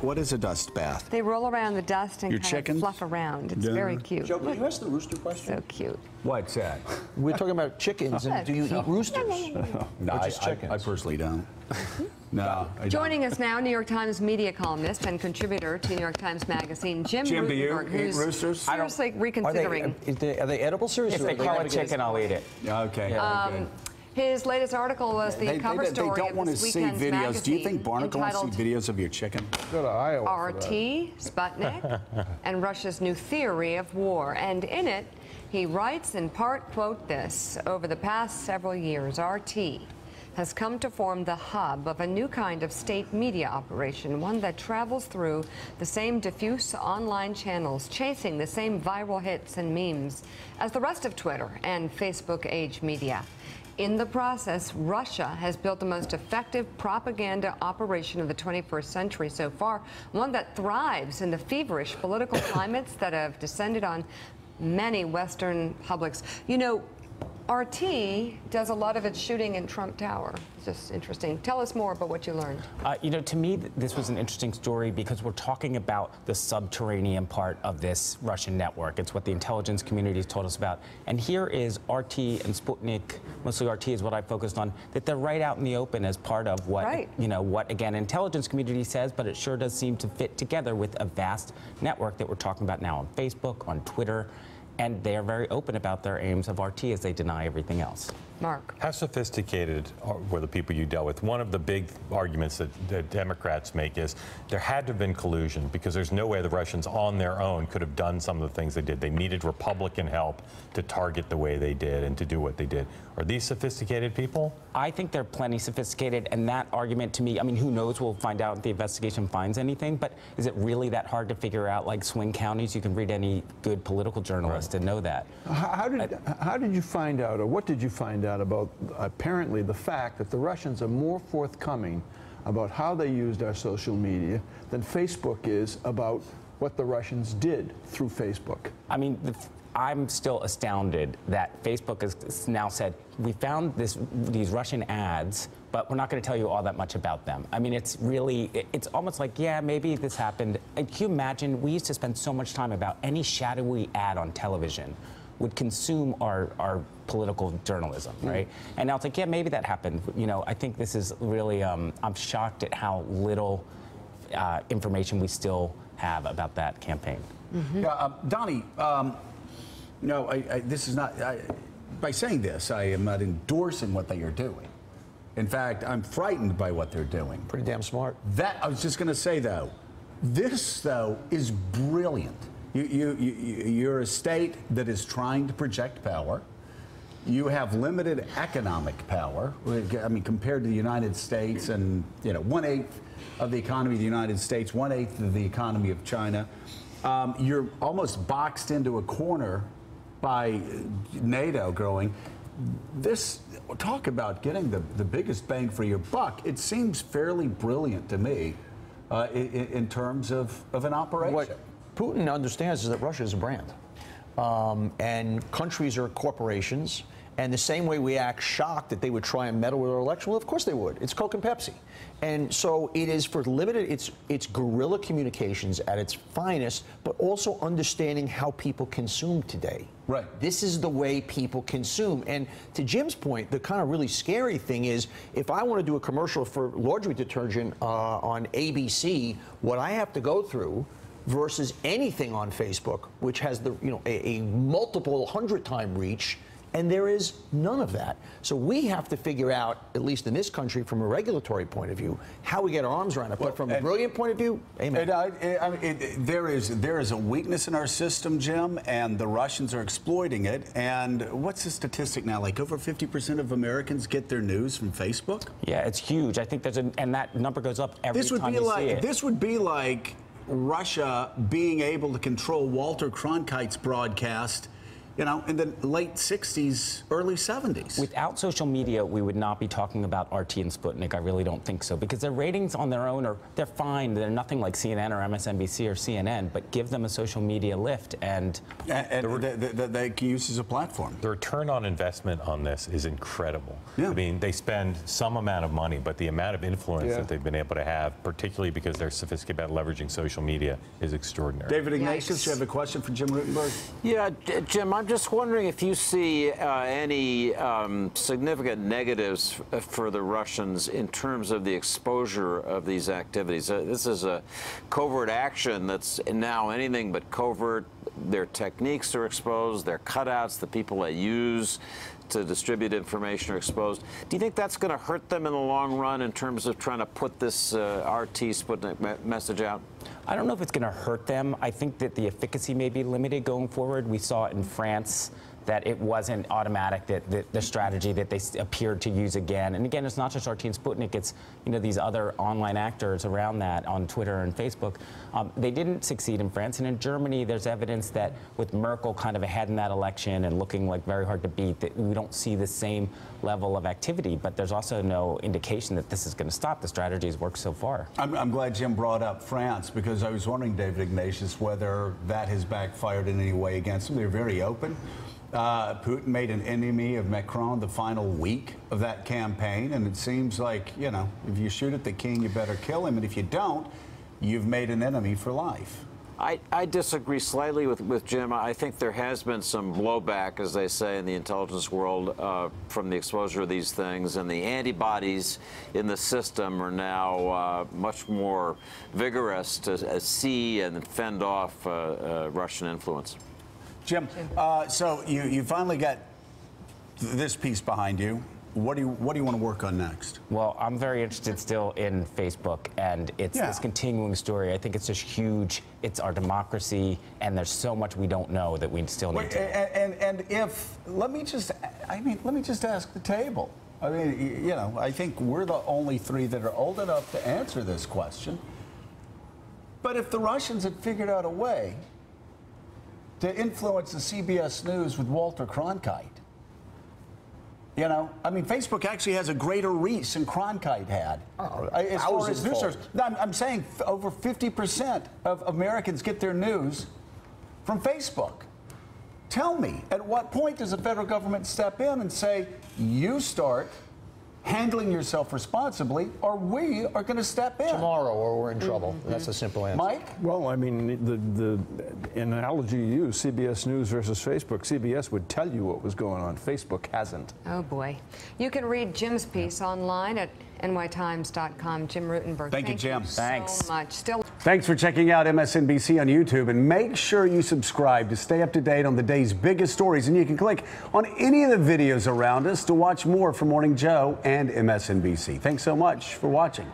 What is a dust bath? They roll around the dust and Your kind chickens? of fluff around. It's very cute. Joe, can you ask the rooster question? So cute. What's that? We're talking about chickens, and do you eat roosters? No, Or just chickens? I personally don't. No, I don't. Joining us now, New York Times media columnist and contributor to New York Times Magazine, Jim Jim, do you Rutenberg, eat who's roosters? seriously reconsidering. Are they edible, seriously? If they call it chicken, I'll eat it. Okay. good. His latest article was the cover story They don't of want to this see weekend's videos. magazine. Do you think Barnacle wants to see videos of your chicken? Go to Iowa for RT, that. Sputnik, and Russia's new theory of war. And in it, he writes in part, quote, this: over the past several years, RT has come to form the hub of a new kind of state media operation, one that travels through the same diffuse online channels, chasing the same viral hits and memes as the rest of Twitter and Facebook age media. In the process, Russia has built the most effective propaganda operation of the 21st century so far, one that thrives in the feverish political climates that have descended on many Western publics. You know, RT does a lot of its shooting in Trump Tower. It's just interesting. Tell us more about what you learned. You know, to me, this was an interesting story because we're talking about the subterranean part of this Russian network. It's what the intelligence community has told us about. And here is RT and Sputnik, mostly RT is what I focused on, that they're right out in the open as part of what, you know, what, again, intelligence community says, but it sure does seem to fit together with a vast network that we're talking about now on Facebook, on Twitter. And they are very open about their aims of RT as they deny everything else. Mark. How sophisticated were the people you dealt with? One of the big arguments that the Democrats make is there had to have been collusion because there's no way the Russians on their own could have done some of the things they did. They needed Republican help to target the way they did and to do what they did. Are these sophisticated people? I think they're plenty sophisticated, and that argument to me, I mean, who knows, we'll find out if the investigation finds anything, but is it really that hard to figure out, like swing counties? You can read any good political journalist and know that. How did you find out, or what did you find out about apparently the fact that the Russians are more forthcoming about how they used our social media than Facebook is about what the Russians did through Facebook? I mean, I'm still astounded that Facebook has now said, we found these Russian ads, but we're not going to tell you all that much about them. I mean, it's really, it's almost like, yeah, maybe this happened. Can you imagine, we used to spend so much time about any shadowy ad on television would consume our political journalism, right? And now it's like, yeah, maybe that happened. You know, I think this is really, I'm shocked at how little information we still have about that campaign. Yeah, Donnie, no, this is not, by saying this, I am not endorsing what they are doing. In fact, I'm frightened by what they're doing. Pretty damn smart. That, I was just going to say, though, this, though, is brilliant. You're a state that is trying to project power. You have limited economic power. I mean, compared to the United States and, you know, 1/8 of the economy of the United States, 1/8 of the economy of China. You're almost boxed into a corner by NATO growing. This, talk about getting the biggest bang for your buck, it seems fairly brilliant to me in terms of an operation. What Putin understands is that Russia is a brand. And countries are corporations. And the same way we act shocked that they would try and meddle with our election, well, of course they would. It's Coke and Pepsi. And so it is for limited, it's guerrilla communications at its finest, but also understanding how people consume today. Right. This is the way people consume. And to Jim's point, the kind of really scary thing is if I want to do a commercial for laundry detergent on ABC, what I have to go through versus anything on Facebook, which has the, you know, a multiple 100-time reach, and there is none of that. So we have to figure out, at least in this country, from a regulatory point of view, how we get our arms around it. But from a brilliant point of view, amen. There is a weakness in our system, Jim, and the Russians are exploiting it. And what's the statistic now? Like over 50% of Americans get their news from Facebook? Yeah, it's huge. I think there's and that number goes up every time you see it. This would be like Russia being able to control Walter Cronkite's broadcast in the late 60s, early 70s. Without social media, we would not be talking about RT and Sputnik. I really don't think so, because their ratings on their own they're fine. They're nothing like CNN or MSNBC or CNN, but give them a social media lift, and they can use as a platform. The return on investment on this is incredible. Yeah. I mean, they spend some amount of money, but the amount of influence that they've been able to have, particularly because they're sophisticated about leveraging social media, is extraordinary. David Ignatius, you have a question for Jim Rutenberg? Yeah, Jim, I'm just wondering if you see any significant negatives for the Russians in terms of the exposure of these activities. This is a covert action that's now anything but covert. Their techniques are exposed, their cutouts, the people they use to distribute information are exposed. Do you think that's going to hurt them in the long run in terms of trying to put this RT Sputnik message out? I don't know if it's going to hurt them. I think that the efficacy may be limited going forward. We saw it in France that it wasn't automatic, that the strategy that they appeared to use again. And again, it's not just RT and Sputnik, it's these other online actors around that on Twitter and Facebook. They didn't succeed in France. And in Germany, there's evidence that with Merkel kind of ahead in that election and looking like very hard to beat, that we don't see the same level of activity. But there's also no indication that this is going to stop. The strategies work so far. I'm glad Jim brought up France, because I was wondering, David Ignatius, whether that has backfired in any way against them. They're very open. Putin made an enemy of Macron the final week of that campaign, and it seems like, if you shoot at the king, you better kill him, and if you don't, you've made an enemy for life. I disagree slightly with Jim. I think there has been some blowback, as they say in the intelligence world, from the exposure of these things, and the antibodies in the system are now much more vigorous to see and fend off Russian influence. Jim, so you finally got this piece behind you. What do you want to work on next? Well, I'm very interested still in Facebook, and it's this continuing story. I think it's just huge. It's our democracy, and there's so much we don't know that we still need to. And let me just ask the table. I mean, I think we're the only three that are old enough to answer this question. But if the Russians had figured out a way to influence the CBS News with Walter Cronkite, Facebook actually has a greater reach than Cronkite had. As far as news sources. I'm saying over 50% of Americans get their news from Facebook. Tell me, at what point does the federal government step in and say, you start handling yourself responsibly, or we are going to step in? Tomorrow, or we're in trouble. That's a simple answer. Mike? Well, I mean, the analogy you use, CBS News versus Facebook, CBS would tell you what was going on. Facebook hasn't. Oh, boy. You can read Jim's piece online at nytimes.com. Jim Rutenberg. Thank you, Jim. Thanks so much. Thanks for checking out MSNBC on YouTube, and make sure you subscribe to stay up to date on the day's biggest stories. And you can click on any of the videos around us to watch more from Morning Joe and MSNBC. Thanks so much for watching.